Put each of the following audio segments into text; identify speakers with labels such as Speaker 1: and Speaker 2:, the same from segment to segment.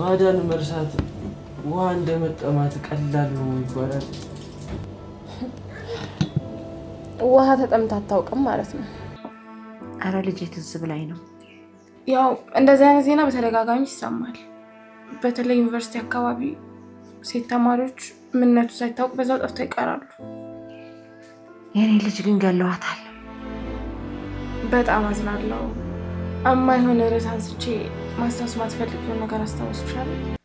Speaker 1: ባዳን መርሳት ውሃ እንደመጠማት ቀላል ነው ይባላል።
Speaker 2: ውሃ ተጠምታ አታውቅም ማለት ነው።
Speaker 3: አረ ልጅ ትዝ ብላኝ ነው።
Speaker 2: ያው እንደዚህ አይነት ዜና በተደጋጋሚ ይሰማል። በተለይ ዩኒቨርሲቲ አካባቢ ሴት ተማሪዎች ምንነቱ ሳይታወቅ በዛው ጠፍተው ይቀራሉ።
Speaker 3: የኔ ልጅ ግን ገለዋታል።
Speaker 2: በጣም አዝናለሁ። አማ የሆነ ርዕስ አንስቼ ማስታወስ ማትፈልጊውን ነገር አስታውስሻለሁ።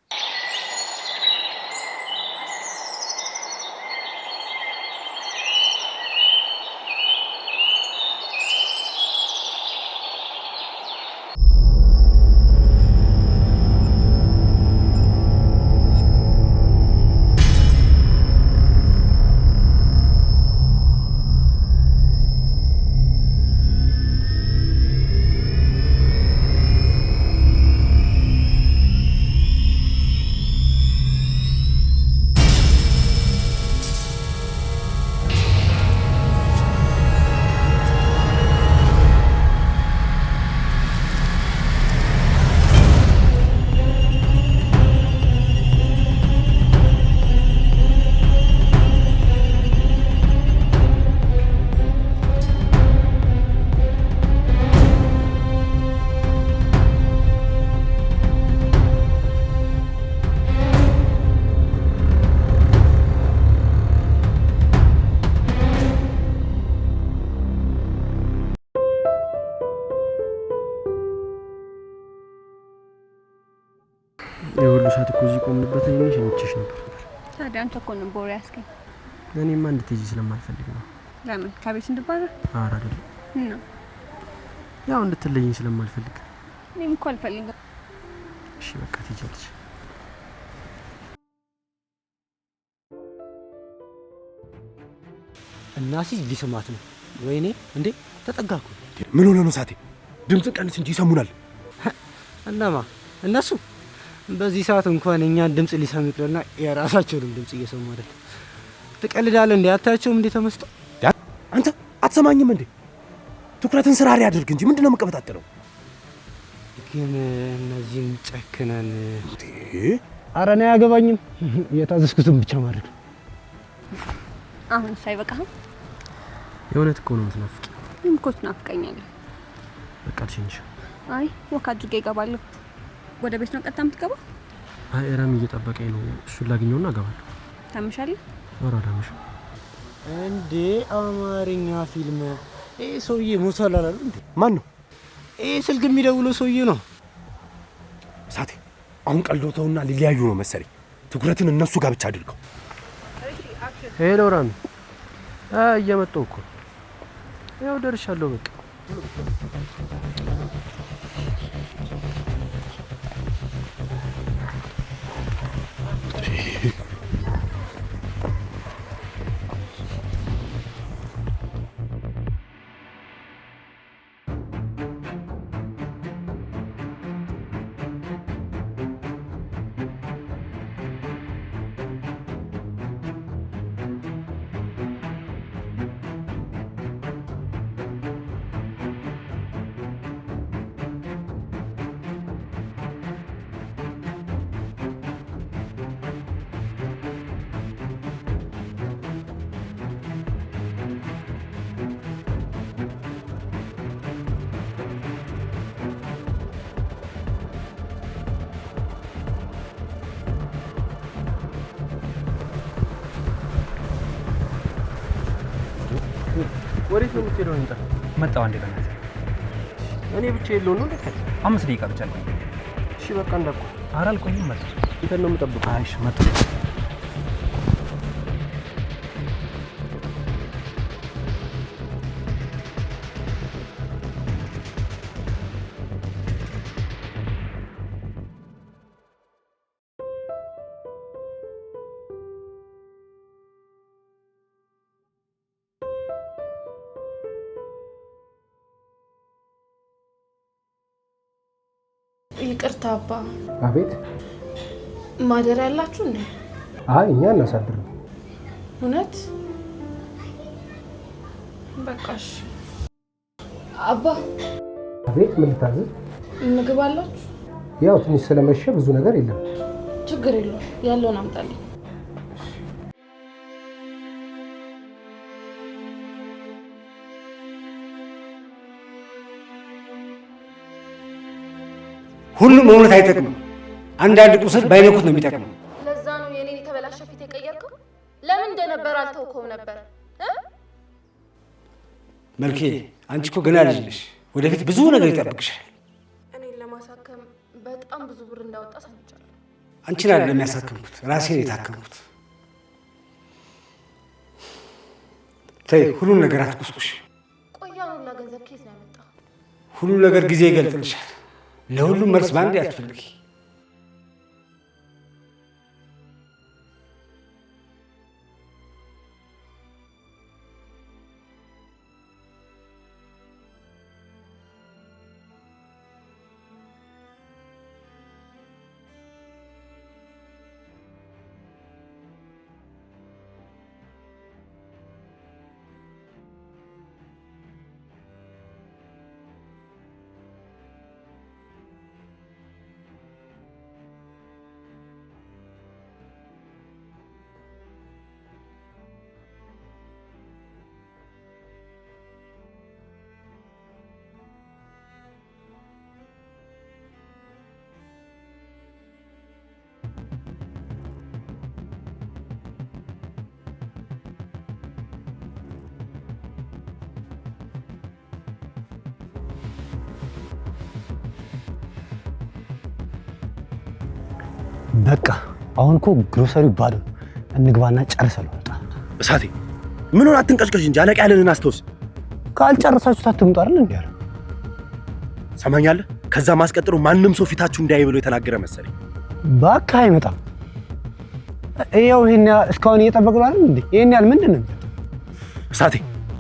Speaker 1: የሁሉ ሰዓት እኮ እዚህ ቆምንበት ነው ሸኝቼሽ ነበር።
Speaker 4: ታዲያ አንተ እኮ ነው ቦሬ ያስከኝ።
Speaker 1: እኔማ እንድትሄጂ ስለማልፈልግ ነው።
Speaker 4: ለምን ከቤት እንድባረር?
Speaker 1: ኧረ አይደለም
Speaker 4: ነው
Speaker 1: ያው እንድትለይኝ ስለማልፈልግ።
Speaker 4: እኔም እኮ አልፈልግም።
Speaker 1: እሺ በቃ ትሄጃለሽ። እናሲ ሊሰማት ነው። ወይኔ እንዴ ተጠጋኩ።
Speaker 5: ምን ሆነ ነው ሳቴ? ድምጽ ቀንስ እንጂ ይሰሙናል።
Speaker 1: እናማ እነሱ በዚህ ሰዓት እንኳን እኛን ድምጽ ሊሰሙ ይቅርና የራሳቸውን ድምጽ እየሰሙ አይደል? ትቀልዳለህ እንዴ? አታያቸውም እንዴ ተመስጠው?
Speaker 5: አንተ አትሰማኝም እንዴ? ትኩረትን ስራ ላይ አድርግ እንጂ ምንድነው መቀበጣጠረው?
Speaker 1: ግን እነዚህን ጨክነን ኧረ እኔ አያገባኝም። የታዘዝኩትን ብቻ ማድረግ።
Speaker 4: አሁን ሳይበቃህም
Speaker 1: የእውነት እኮ ነው የምትናፍቂ።
Speaker 4: እኔም እኮ ትናፍቀኛለህ።
Speaker 1: በቃ ልሽንሽ።
Speaker 4: አይ ወካ አድርጌ እገባለሁ። ወደ ቤት ነው ቀጥታ የምትገባው?
Speaker 1: አይ እራም እየጠበቀኝ ነው። እሱን ላግኘውና እገባለሁ።
Speaker 4: ታምሻለህ?
Speaker 1: ኧረ አዳምሽ እንዴ አማርኛ ፊልም ይሄ ሰውዬ ሞቷል አላሉ እንዴ?
Speaker 5: ማን ነው?
Speaker 1: ይሄ ስልክ የሚደውለው ሰውዬ ነው።
Speaker 5: ሳቴ አሁን ቀልዶተውና ሊለያዩ ነው መሰለኝ። ትኩረትን እነሱ ጋር ብቻ አድርገው።
Speaker 1: ሄሎ ራሚ እየመጣሁ እኮ ያው ደርሻለሁ። በቃ ወዴት ነው የምትሄደው? እንጣ
Speaker 6: መጣው አንዴ በእናትህ
Speaker 1: እኔ ብቻ የለው ነው ልክ
Speaker 6: 5 ደቂቃ ብቻ አልቆይም።
Speaker 1: እሺ በቃ እንዳልኩ
Speaker 6: ኧረ አልቆይም። መጣሁ።
Speaker 1: እንትን ነው የምጠብቀው።
Speaker 6: አይሽ መጣሁ።
Speaker 2: ይቅርታ አባ።
Speaker 1: አቤት።
Speaker 2: ማደር ያላችሁ እንዴ?
Speaker 1: አይ እኛ እናሳድር።
Speaker 2: እውነት? በቃሽ። አባ።
Speaker 1: አቤት። ምን ልታዘዝ?
Speaker 2: ምግብ አላችሁ?
Speaker 1: ያው ትንሽ ስለመሸ ብዙ ነገር የለም።
Speaker 2: ችግር የለውም። ያለውን አምጣልኝ።
Speaker 1: ሁሉም እውነት አይጠቅምም። አንዳንድ ቁስል ባይነኩት ነው የሚጠቅመው።
Speaker 2: ለዛ ነው የኔን የተበላሸ ፊት የቀየርከው? ለምን እንደነበር አልተውከውም ነበር?
Speaker 1: መልኬ፣ አንቺ እኮ ገና ልጅ ነሽ። ወደፊት ብዙ ነገር ይጠብቅሻል።
Speaker 2: እኔን ለማሳከም በጣም ብዙ ብር እንዳወጣ ሰምቻለሁ።
Speaker 1: አንቺን አይደለም ያሳከምኩት፣ ራሴን የታከምኩት። ተይ፣ ሁሉን ነገር አትቁስቁሽ።
Speaker 2: ቆያኑና ገንዘብ ኬት ነው ያመጣው?
Speaker 1: ሁሉም ነገር ጊዜ ይገልጥልሻል። ለሁሉም መልስ ባንዴ አትፈልጊ። በቃ አሁን እኮ ግሮሰሪው ባዶ ነው። እንግባና ጨርሰን ወጣ።
Speaker 5: እሳቴ ምን ሆነ? አትንቀሽቀሽ እንጂ አለቃ ያለንን አስተውስ።
Speaker 1: ካልጨረሳችሁ አትምጡ አይደል እንዴ? አለ
Speaker 5: ሰማኛለህ? ከዛ ማስቀጥሩ ማንም ሰው ፊታችሁ እንዳይ ብሎ የተናገረ መሰለኝ።
Speaker 1: በቃ አይመጣም። ይኸው ይሄን እስካሁን እየጠበቅን አይደል እንዴ? ይሄን ያህል ምንድን ነው?
Speaker 5: እሳቴ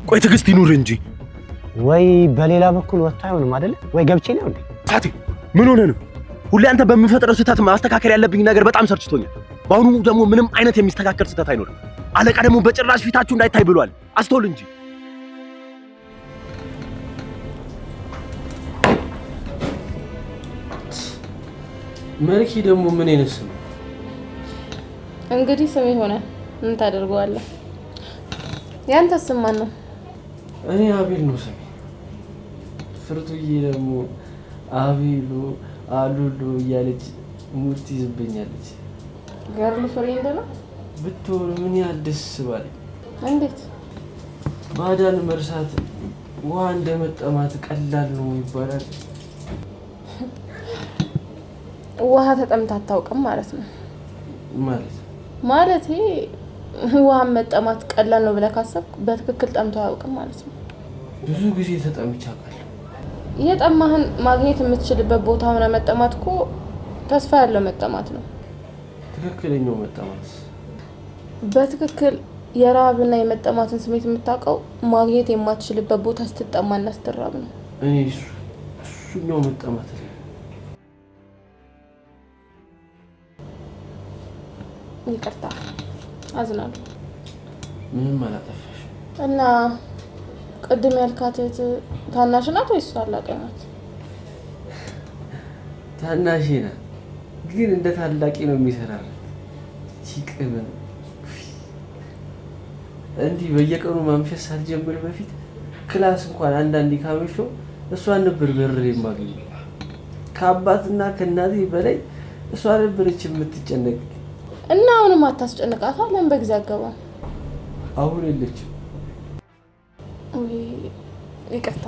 Speaker 5: ቆይ ትዕግስት ይኑር እንጂ።
Speaker 1: ወይ በሌላ በኩል ወጣ አይሆንም አይደል? ወይ ገብቼ ነው እንዴ?
Speaker 5: እሳቴ ምን ሆነ ነው? ሁሌ አንተ በሚፈጥረው ስህተት ማስተካከል ያለብኝ ነገር በጣም ሰርችቶኛል። በአሁኑ ደግሞ ምንም አይነት የሚስተካከል ስህተት አይኖርም። አለቃ ደግሞ በጭራሽ ፊታችሁ እንዳይታይ ብሏል። አስተውል እንጂ።
Speaker 7: መልኪ ደግሞ ምን አይነት ስም?
Speaker 2: እንግዲህ ስም ሆነ ምን ታደርገዋለህ? ያንተ ስም ማን ነው?
Speaker 7: እኔ አቤል ነው ስሜ። ፍርቱዬ ደግሞ አቤሉ አሉሉ እያለች ሙድ ትይዝብኛለች።
Speaker 2: ገርል ፍሬንድ ነው
Speaker 7: ብትሆን ምን ያህል ደስ ባለኝ።
Speaker 2: እንዴት
Speaker 7: ባዳን መርሳት ውሃ እንደመጠማት ቀላል ነው ይባላል።
Speaker 2: ውሃ ተጠምታ አታውቅም ማለት ነው?
Speaker 7: ማለት
Speaker 2: ውሃ መጠማት ቀላል ነው ብለህ ካሰብክ በትክክል ጠምቶ አያውቅም ማለት ነው።
Speaker 7: ብዙ ጊዜ ተጠምቼ አውቃለሁ።
Speaker 2: የጠማህን ማግኘት የምትችልበት ቦታ ሆነ መጠማት እኮ ተስፋ ያለው መጠማት ነው።
Speaker 7: ትክክለኛው መጠማት
Speaker 2: በትክክል የራብና የመጠማትን ስሜት የምታውቀው ማግኘት የማትችልበት ቦታ ስትጠማና ስትራብ ነው።
Speaker 7: እኔ እሱኛው መጠማት ነው።
Speaker 2: ይቅርታ፣ አዝናለሁ።
Speaker 7: ምንም አላጠፋሽ።
Speaker 2: እና ቅድም ያልካት ታናሽ ናት ወይስ ታላቅ ናት?
Speaker 7: ታናሽ ናት፣ ግን እንደ ታላቂ ነው የሚሰራላት። ቺቅብን እንዲህ በየቀኑ ማምሸት ሳልጀምር በፊት ክላስ እንኳን አንዳንዴ ካመሸው እሷን ነበር በር የማገኘው። ከአባትና ከእናቴ በላይ እሷ ነበረች የምትጨነቅ።
Speaker 2: እና አሁንም አታስጨንቃታ? ለምን በጊዜ አገባ?
Speaker 7: አሁን የለችም።
Speaker 2: ይቅርታ።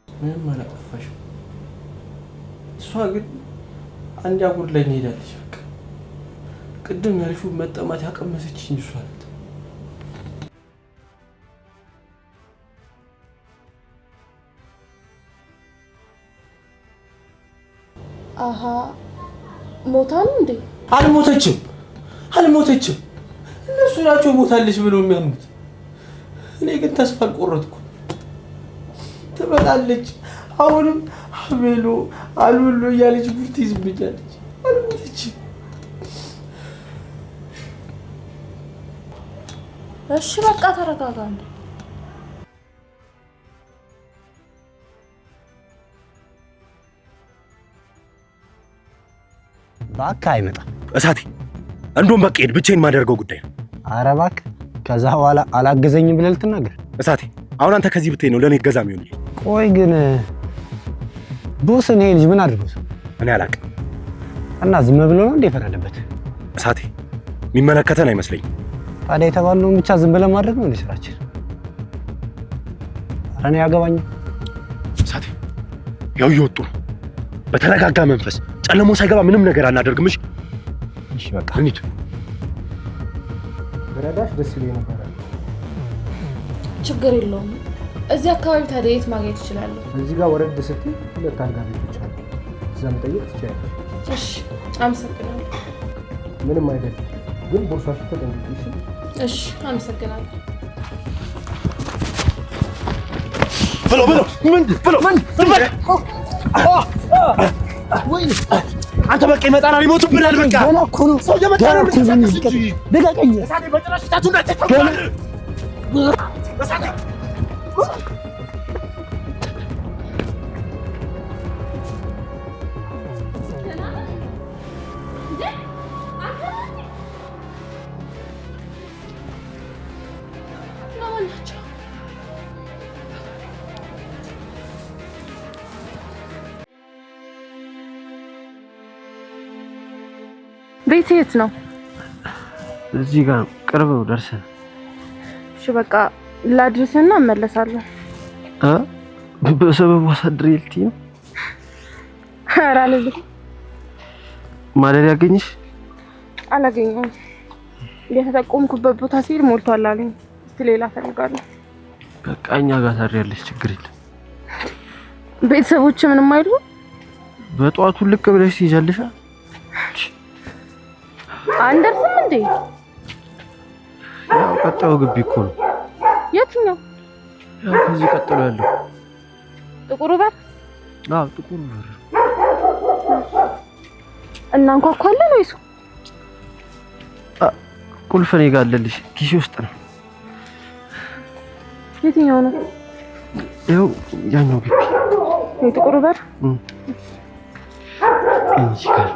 Speaker 7: ምንም አላጠፋሽም። እሷ ግን አንድ አጉር ላይ ሄዳለች። በቃ ቅድም ያልሽው መጠማት ያቀመሰችኝ እሷ ናት።
Speaker 2: አሃ ሞታ ነው እንዴ?
Speaker 7: አልሞተችም። እነሱ ናቸው ሞታለች ብለው የሚያምኑት። እኔ ግን ተስፋ አልቆረጥኩም። ትመጣለች። አሁንም አቤሎ አሉሎ እያለች ቡርት ይዝብኛለች። አልሞተችም።
Speaker 2: እሺ በቃ ተረጋጋ።
Speaker 1: እባክህ አይመጣም።
Speaker 5: እሳቴ እንደውም በቃ ሄድ፣ ብቻዬን ማደርገው ጉዳይ ነው።
Speaker 1: ኧረ እባክህ ከዛ በኋላ አላገዘኝም ብለህ ልትናገር?
Speaker 5: እሳቴ አሁን አንተ ከዚህ ብትሄድ ነው ለኔ ገዛ የሚሆንልኝ።
Speaker 1: ቆይ ግን ቦስ ይሄ ልጅ ምን አድርጎት?
Speaker 5: እኔ አላውቅም።
Speaker 1: እና ዝም ብሎ ነው እንደ ፈረደበት?
Speaker 5: እሳቴ የሚመለከተን አይመስለኝም።
Speaker 1: ታዲያ የተባለውን ብቻ ዝም ብለን ማድረግ ነው እንደ ስራችን? ኧረ እኔ ያገባኛል።
Speaker 5: እሳቴ ያው እየወጡ ነው። በተረጋጋ መንፈስ ጨለሞ ሳይገባ ምንም ነገር አናደርግም።
Speaker 1: እሺ በቃ
Speaker 5: እንሂድ።
Speaker 1: ብረዳሽ ደስ ይለኝ ነበር።
Speaker 2: ችግር የለውም። እዚህ አካባቢ ታዲያ የት ማግኘት እችላለሁ?
Speaker 1: እዚህ ጋር ወረድ ስትይ 2 አልጋ ቤቶች አሉ። እዛ መጠየቅ ትችያለሽ።
Speaker 2: እሺ አመሰግናለሁ።
Speaker 1: ምንም አይደለም፣ ግን ቦርሳሽ ተጠንቅቂ።
Speaker 2: እሺ አመሰግናለሁ።
Speaker 5: ብሎ አንተ በቃ ይመጣናል፣ ይሞቱብናል። በቃ ሰው እየመጣ ነው።
Speaker 1: ደጋቀኝ
Speaker 5: እሳቴ በጭራሽ ታቱን እንዳትተው። እሳቴ
Speaker 2: ቤት የት ነው?
Speaker 7: እዚህ ጋር ቅርብ ነው፣ ደርሰን።
Speaker 2: እሺ በቃ ላድርስና እመለሳለሁ።
Speaker 7: በሰበቡ አሳድሬ ልትይ ነው?
Speaker 2: ኧረ አልልም።
Speaker 7: ማደር ያገኝሽ?
Speaker 2: አላገኘሁም። የተጠቆምኩበት ቦታ ሲል ሞልቷል አለኝ። እስቲ ሌላ ፈልጋለሁ።
Speaker 7: በቃ እኛ ጋር ታድሪያለሽ፣ ችግር የለም።
Speaker 2: ቤተሰቦች ምንም አይሉ?
Speaker 7: በጠዋቱ ልክ ብለሽ ትይዣለሽ።
Speaker 2: አንደርስም እንዴ?
Speaker 7: ያው ቀጣዩ ግቢ እኮ ነው።
Speaker 2: የትኛው?
Speaker 7: ያው ከዚህ ቀጥሎ ያለው
Speaker 2: ጥቁሩ በር?
Speaker 7: አዎ ጥቁሩ በር።
Speaker 2: እና እንኳኳለን ወይስ?
Speaker 7: ቁልፍ እኔ ጋር አለልሽ፣ ኪሴ ውስጥ ነው።
Speaker 2: የትኛው ነው?
Speaker 7: ያው ያኛው ግቢ።
Speaker 2: የጥቁሩ በር?
Speaker 7: እንጂ ጋር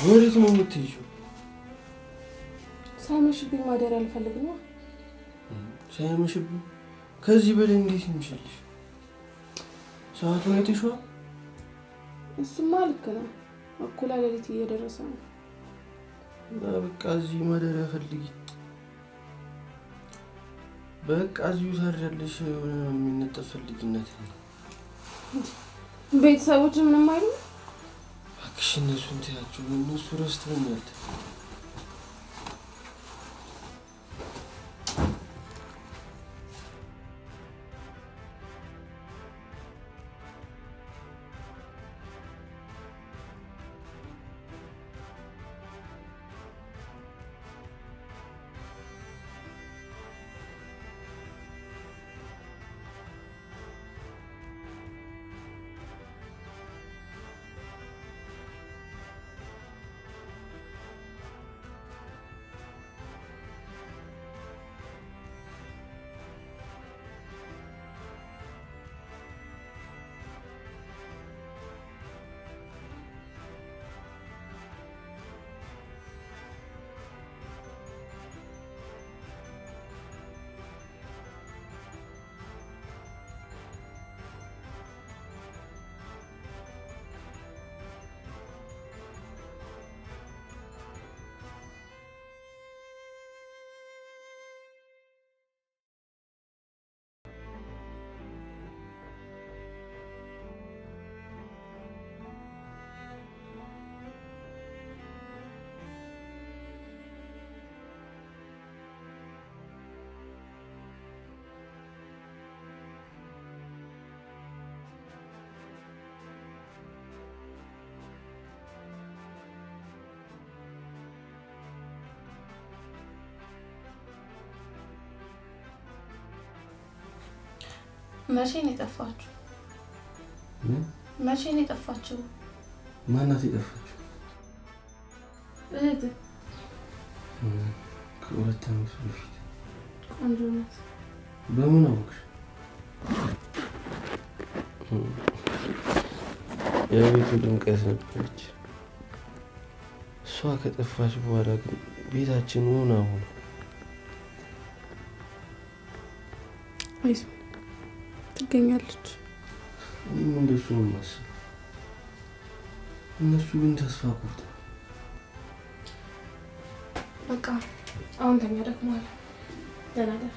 Speaker 8: ወዴት ነው የምትሄጂው?
Speaker 2: ሳይመሽብኝ ማደር አልፈልግም ነው።
Speaker 8: ሳይመሽብኝ? ከዚህ በላይ እንዴት ይምሽልሽ? ሰዓቱን አይተሽዋል?
Speaker 2: እሱማ ልክ ነው። እኩለ ሌሊት እየደረሰ ነው።
Speaker 8: በቃ እዚህ ማደሪያ ፈልጊ። በቃ እዚሁ ታድሪያለሽ። የሚነጠፍ ፈልጊነት
Speaker 2: ቤተሰቦች ምንም አይሉ?
Speaker 8: እባክሽ እነሱን ተያቸው፣ እነሱ ረስተውኛል።
Speaker 2: መቼ ነው የጠፋችሁ? መቼ ነው የጠፋችው?
Speaker 8: ማናት የጠፋችው?
Speaker 2: እህት።
Speaker 8: ከሁለት ዓመት በፊት።
Speaker 2: ቆንጆ ናት።
Speaker 8: በምን አወቅሽ? የቤቱ ድምቀት ነበረች። እሷ ከጠፋች በኋላ ግን ቤታችን ሆና ሆነ።
Speaker 2: አይዞህ ትገኛለች።
Speaker 8: እኔም እንደሱ ነው የማስበው። እነሱ ግን ተስፋ ቆርጠዋል።
Speaker 2: በቃ አሁን ተኛ፣ ደክሞሃል። ደህና ደር።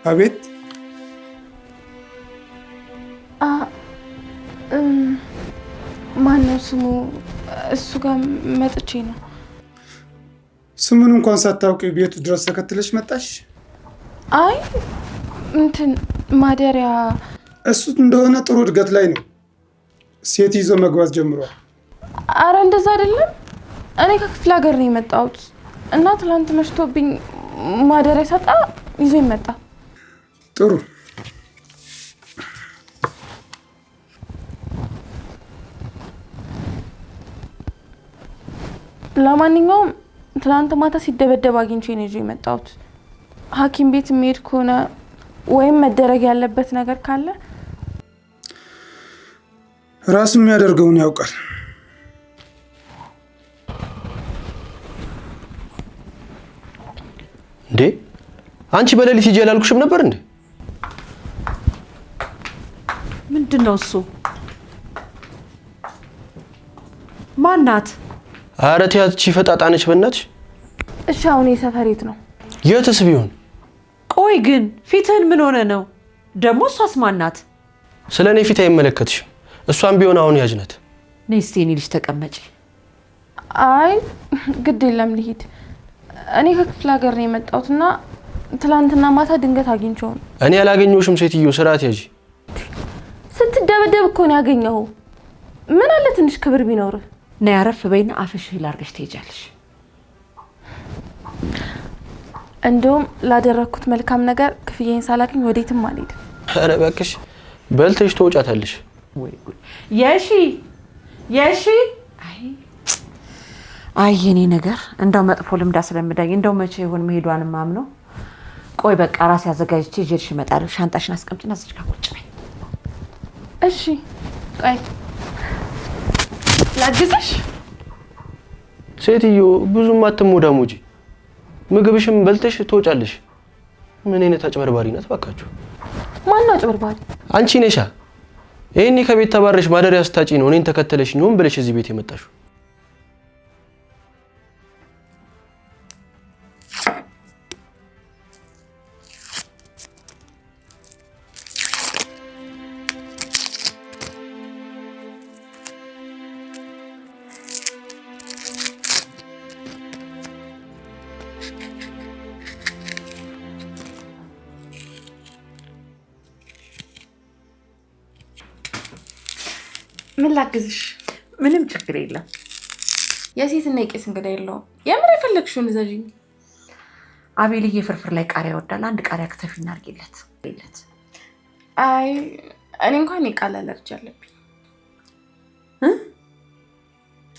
Speaker 9: አቤት።
Speaker 2: ማነው ስሙ? እሱ ጋር መጥቼ ነው።
Speaker 9: ስሙን እንኳን ሳታውቂ ቤቱ ድረስ ተከትለሽ መጣሽ?
Speaker 2: አይ እንትን ማደሪያ።
Speaker 9: እሱ እንደሆነ ጥሩ እድገት ላይ ነው። ሴት ይዞ መግባት ጀምሯል።
Speaker 2: አረ እንደዛ አይደለም። እኔ ከክፍለ ሀገር ነው የመጣሁት እና ትላንት መሽቶብኝ ማደሪያ ሰጣ ይዞ ይመጣ።
Speaker 9: ጥሩ።
Speaker 2: ለማንኛውም ትላንት ማታ ሲደበደብ አግኝቼ ነው ይዞ የመጣሁት። ሐኪም ቤት የሚሄድ ከሆነ ወይም መደረግ ያለበት ነገር ካለ
Speaker 9: ራሱ የሚያደርገውን ያውቃል።
Speaker 5: እንዴ አንቺ በሌሊት ሂጂ ያላልኩሽም ነበር እንዴ?
Speaker 3: ምንድነው እሱ? ማናት?
Speaker 5: ኧረ ተያት እቺ ፈጣጣነች በእናትሽ።
Speaker 2: እሺ አሁን የሰፈሬት ነው?
Speaker 5: የትስ ቢሆን?
Speaker 3: ቆይ ግን ፊትህን ምን ሆነ ነው ደግሞ? እሷስ ማናት?
Speaker 5: ስለኔ ፊት አይመለከትሽም። እሷም ቢሆን አሁን ያጅ ናት።
Speaker 3: ነይ እስቲ የኔ ልጅ ተቀመጪ።
Speaker 2: አይ ግድ የለም ልሂድ። እኔ ከክፍለ ሀገር ነው የመጣሁትና ትላንትና ማታ ድንገት አግኝቼው ነው።
Speaker 5: እኔ ያላገኘሁሽም ሴትዮ፣ ስርዓት ያጂ።
Speaker 2: ስትደበደብ እኮ ነው ያገኘኸው። ምን አለ ትንሽ ክብር ቢኖርህ።
Speaker 3: ነይ አረፍ በይና አፍሽ ላርገሽ ትሄጃለሽ።
Speaker 2: እንደውም ላደረኩት መልካም ነገር ክፍያዬን ሳላገኝ ወዴትም አልሄድም።
Speaker 5: ኧረ እባክሽ በልተሽ ተወጫታለሽ።
Speaker 3: ወይ ጉድ! የሺ አይ የኔ ነገር እንደው መጥፎ ልምዳ ስለምዳኝ እንደው መቼ ይሁን መሄዷን ማምነው። ቆይ በቃ ራሴ አዘጋጅቼ ይዤልሽ እመጣለሁ። ሻንጣሽን አስቀምጪና እዚህ ጋር ቁጭ በይ።
Speaker 2: እሺ ቆይ ላግዝሽ።
Speaker 5: ሴትዮ ብዙም አትሞዳሞጂ። ምግብሽም በልተሽ ትወጫለሽ። ምን አይነት አጭበርባሪ ናት ባካችሁ?
Speaker 2: ማን ነው አጭበርባሪ?
Speaker 5: አንቺ ነሻ። ይሄኔ ከቤት ተባረሽ ማደሪያ ስታጪ ነው እኔን ተከተለሽኝ ሆን ብለሽ እዚህ ቤት የመጣሽው።
Speaker 2: ምን ላግዝሽ?
Speaker 3: ምንም ችግር የለም።
Speaker 2: የሴትና የቄስ እንግዳ የለውም። የምን የፈለግሽውን እዘዥኝ።
Speaker 3: አቤልዬ ፍርፍር ላይ ቃሪያ ይወዳል። አንድ ቃሪያ ከተፊና አድርጊለት።
Speaker 2: አይ እኔ እንኳን የቃል አለርጂ አለብኝ።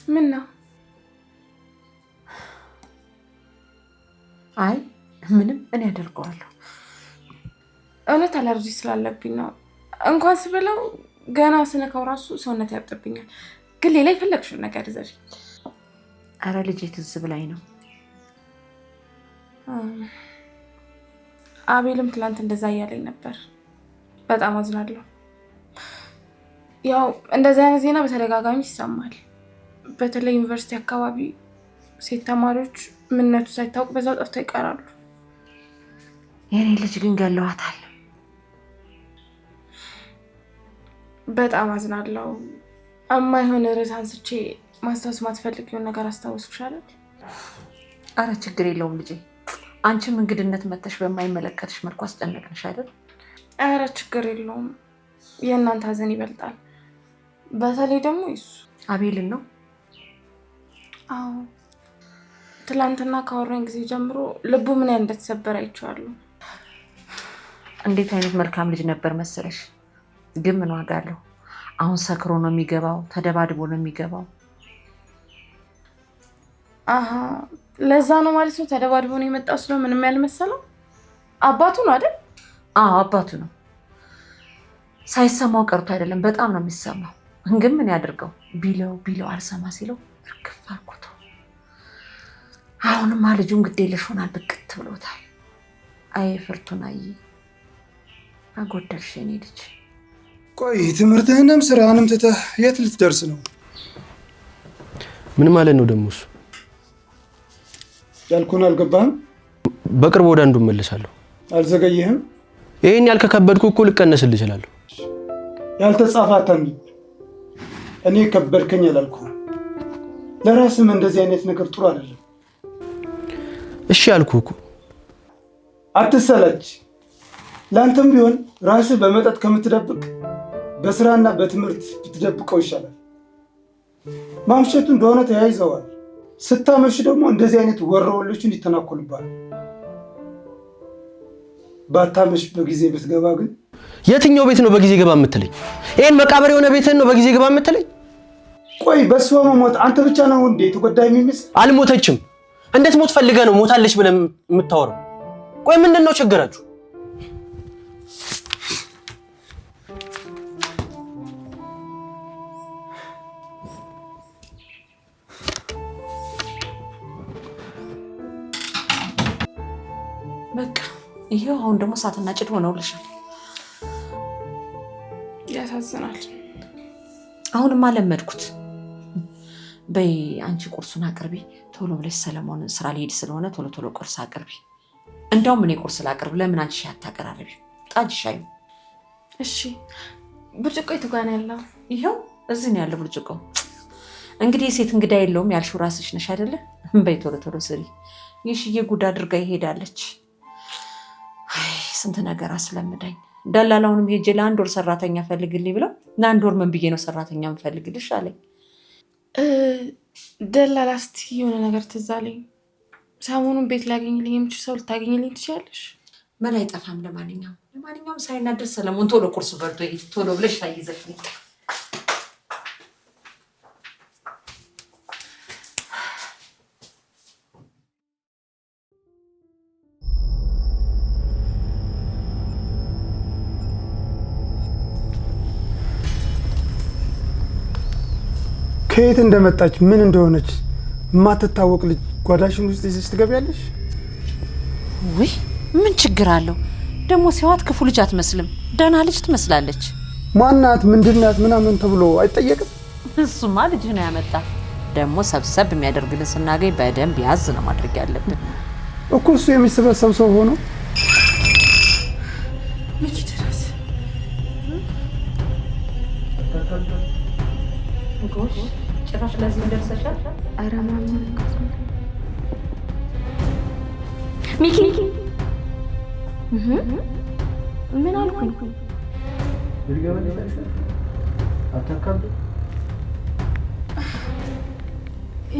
Speaker 2: ምን ነው?
Speaker 3: አይ ምንም፣ እኔ አደርገዋለሁ።
Speaker 2: እውነት አለርጂ ስላለብኝ ነው። እንኳን ስበላው ገና ስነካው ራሱ ሰውነት ያብጥብኛል። ግን ሌላ የፈለግሽውን ነገር እዘዥኝ።
Speaker 3: አረ ልጄ ትዝ ብላኝ ነው።
Speaker 2: አቤልም ትላንት እንደዛ እያለኝ ነበር። በጣም አዝናለሁ። ያው እንደዚህ አይነት ዜና በተደጋጋሚ ይሰማል። በተለይ ዩኒቨርሲቲ አካባቢ ሴት ተማሪዎች ምንነቱ ሳይታወቅ በዛው ጠፍተው ይቀራሉ።
Speaker 3: የኔ ልጅ ግን ገለዋታል።
Speaker 2: በጣም አዝናለሁ። የማይሆን ርዕስ አንስቼ ማስታወስ ማትፈልጊውን ነገር አስታውስሻለሁ።
Speaker 3: አረ ችግር የለውም ልጄ። አንቺም እንግድነት መተሽ በማይመለከትሽ መልኩ አስጨነቅንሽ አይደል?
Speaker 2: አረ ችግር የለውም። የእናንተ ሀዘን ይበልጣል። በተለይ ደግሞ ይሱ
Speaker 3: አቤልን ነው።
Speaker 2: አዎ ትላንትና ካወራን ጊዜ ጀምሮ ልቡ ምን ያህል እንደተሰበረ አይቼዋለሁ።
Speaker 3: እንዴት አይነት መልካም ልጅ ነበር መሰለሽ። ግን ምን ዋጋ አለው? አሁን ሰክሮ ነው የሚገባው፣ ተደባድቦ ነው የሚገባው።
Speaker 2: አሃ ለዛ ነው ማለት ነው ተደባድቦ ነው የመጣው። ስለ ምንም ያልመሰለው አባቱ ነው አይደል?
Speaker 3: አዎ አባቱ ነው። ሳይሰማው ቀርቶ አይደለም፣ በጣም ነው የሚሰማው። ግን ምን ያድርገው? ቢለው አልሰማ ሲለው እርግፍ አልኩት። አሁንማ ልጁን ግዴለሽ ሆናል፣ ብቅት ብሎታል። አይ ፍርቱናዬ አጎደልሽ የኔ ልጅ።
Speaker 9: ቆይ ትምህርትህንም ስራህንም ትተህ የት ልትደርስ ነው?
Speaker 5: ምን ማለት ነው ደግሞ እሱ?
Speaker 9: ያልኩህን አልገባህም?
Speaker 5: በቅርብ ወደ አንዱ እመለሳለሁ።
Speaker 9: አልዘገየህም?
Speaker 5: ይሄን ያልከከበድኩ እኮ ልቀነስልህ እችላለሁ።
Speaker 9: ያልተጻፈ አታንብብ። እኔ ከበድከኝ አላልኩህም። ለራስህም እንደዚህ አይነት ነገር ጥሩ አይደለም።
Speaker 5: እሺ አልኩህ እኮ።
Speaker 9: አትሰላች። ለአንተም ቢሆን ራስህ በመጠጥ ከምትደብቅ በስራና በትምህርት ብትደብቀው ይሻላል። ማምሸቱ እንደሆነ ተያይዘዋል። ስታመሽ ደግሞ እንደዚህ አይነት ወረወሎችን ይተናኮሉባል። ባታመሽ በጊዜ ብትገባ ግን።
Speaker 5: የትኛው ቤት ነው በጊዜ ገባ የምትለኝ? ይሄን መቃብር የሆነ ቤትህን ነው በጊዜ ገባ የምትለኝ?
Speaker 9: ቆይ በሷ መሞት አንተ ብቻ ነው እንዴ ተጎዳ የሚመስል?
Speaker 5: አልሞተችም። እንዴት ሞት ፈልገህ ነው ሞታለች ብለህ የምታወራው? ቆይ ምንድን ነው ችግራችሁ?
Speaker 3: ይሄው አሁን ደግሞ እሳትና ጭድ ሆነውልሻል።
Speaker 2: ያሳዝናል።
Speaker 3: አሁንማ ለመድኩት። በይ አንቺ ቁርሱን አቅርቢ ቶሎ ብለሽ። ሰለሞን ስራ ሊሄድ ስለሆነ ቶሎ ቶሎ ቁርስ አቅርቢ። እንደውም እኔ ቁርስ ላቅርብ። ለምን አንቺ ሻይ አታቀራርቢ? ጣጅ ሻዩ።
Speaker 2: እሺ ብርጭቆ የቱ ጋር ነው ያለው?
Speaker 3: ይሄው እዚህ ነው ያለው ብርጭቆ። እንግዲህ ሴት እንግዳ የለውም ያልሽው ራስሽ ነሽ አይደለ? በይ ቶሎ ቶሎ ስሪ። ይሽዬ ጉድ አድርጋ ይሄዳለች። አይ ስንት ነገር አስለምዳኝ። ደላላውንም ሄጄ ለአንድ ወር ሰራተኛ ፈልግልኝ ብለው ለአንድ ወር ምን ብዬ ነው ሰራተኛ ምፈልግልሽ አለኝ።
Speaker 2: ደላላ እስቲ የሆነ ነገር ትዝ አለኝ። ሰሞኑን ቤት ላገኝልኝ የምችል ሰው ልታገኝልኝ ትችላለሽ?
Speaker 3: ምን አይጠፋም። ለማንኛውም ሳይናደር ሰለሞን ቶሎ ቁርስ በልቶ ይሄድ። ቶሎ ብለሽ ታይዘሽ
Speaker 9: ከየት እንደመጣች ምን እንደሆነች የማትታወቅ ልጅ ጓዳሽን ውስጥ ይዘሽ ትገቢያለሽ?
Speaker 3: ውይ ምን ችግር አለው ደግሞ? ሲዋት ክፉ ልጅ አትመስልም፣ ደህና ልጅ ትመስላለች።
Speaker 9: ማናት ምንድናት ምናምን ተብሎ አይጠየቅም?
Speaker 3: እሱማ ልጅ ነው ያመጣ። ደግሞ ሰብሰብ የሚያደርግልን ስናገኝ በደንብ ያዝ ነው ማድረግ ያለብን
Speaker 9: እኮ። እሱ የሚሰበሰብ ሰው ሆኖ
Speaker 2: ሚኪ ድረስ
Speaker 3: ጎሽ ጭራሽ ለዚህ ደርሰሻል።
Speaker 4: ኧረ ማማ ሚኪ ምን አልኩኝ?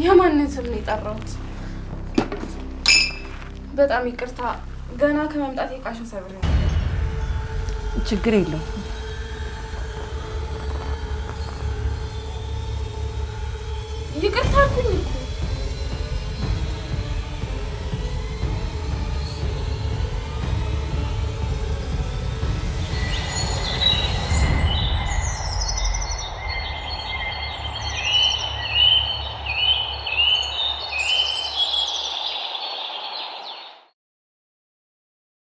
Speaker 2: የማንን ስም ነው የጠራሁት? በጣም ይቅርታ፣ ገና ከመምጣት የቃሽን ሰብር ነው።
Speaker 3: ችግር የለውም።
Speaker 2: ይቅርታ አልኩኝ እኮ።